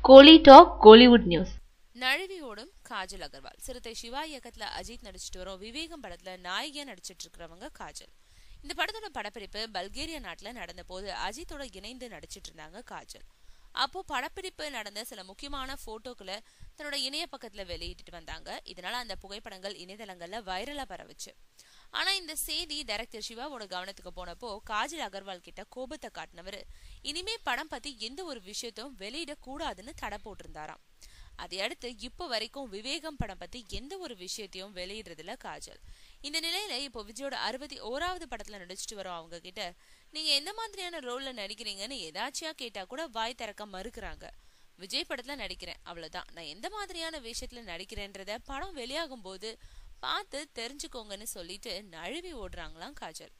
கோலி talk Kollywood news. நழுவி ஓடும் காஜல் அகர்வால். சிறுத்தை சிவா இயக்கத்துல அஜித் நடிச்சிட்டு வரும் விவேகம் படத்துல நாயகியா நடிச்சிட்டு இருக்கிறவங்க காஜல். இந்த படத்தோட படப்பிடிப்பு பல்கேரியா நாட்டுல நடந்த போது அஜித்தோட இணைந்து நடிச்சிட்டு இருந்தாங்க காஜல். அப்போ படப்பிடிப்பு நடந்த சில முக்கியமான போட்டோக்களை தன்னோட இணைய பக்கத்துல வெளியிட்டு வந்தாங்க. இதனால அந்த புகைப்படங்கள் இணையதளங்கள்ல வைரலா பரவுச்சு. ஆனா இந்த செய்தி டைரக்டர் சிவாவோட கவனத்துக்கு போனப்போ காஜல் அகர்வால் கிட்ட கோபத்தை காட்டினவரு இனிமே படம் பத்தி எந்த ஒரு விஷயத்தையும் வெளியிட கூடாதுன்னு தடை போட்டிருந்தாராம். அதை அடுத்து இப்ப வரைக்கும் விவேகம் படம் பத்தி எந்த ஒரு விஷயத்தையும் வெளியிடுறதுல காஜல். இந்த நிலையில இப்போ விஜயோட 61வது படத்துல நடிச்சிட்டு வரோம் அவங்க கிட்ட நீங்க எந்த மாதிரியான ரோல்ல நடிக்கிறீங்கன்னு ஏதாச்சியா கேட்டா கூட வாய் திறக்க மறுக்கிறாங்க. விஜய் படத்துல நடிக்கிறேன் அவ்வளவுதான், நான் எந்த மாதிரியான விஷயத்துல நடிக்கிறேன்றத படம் வெளியாகும் போது பார்த்து தெரிஞ்சுக்கோங்கன்னு சொல்லிட்டு நழுவி ஓடுறாங்களாம் காஜல்.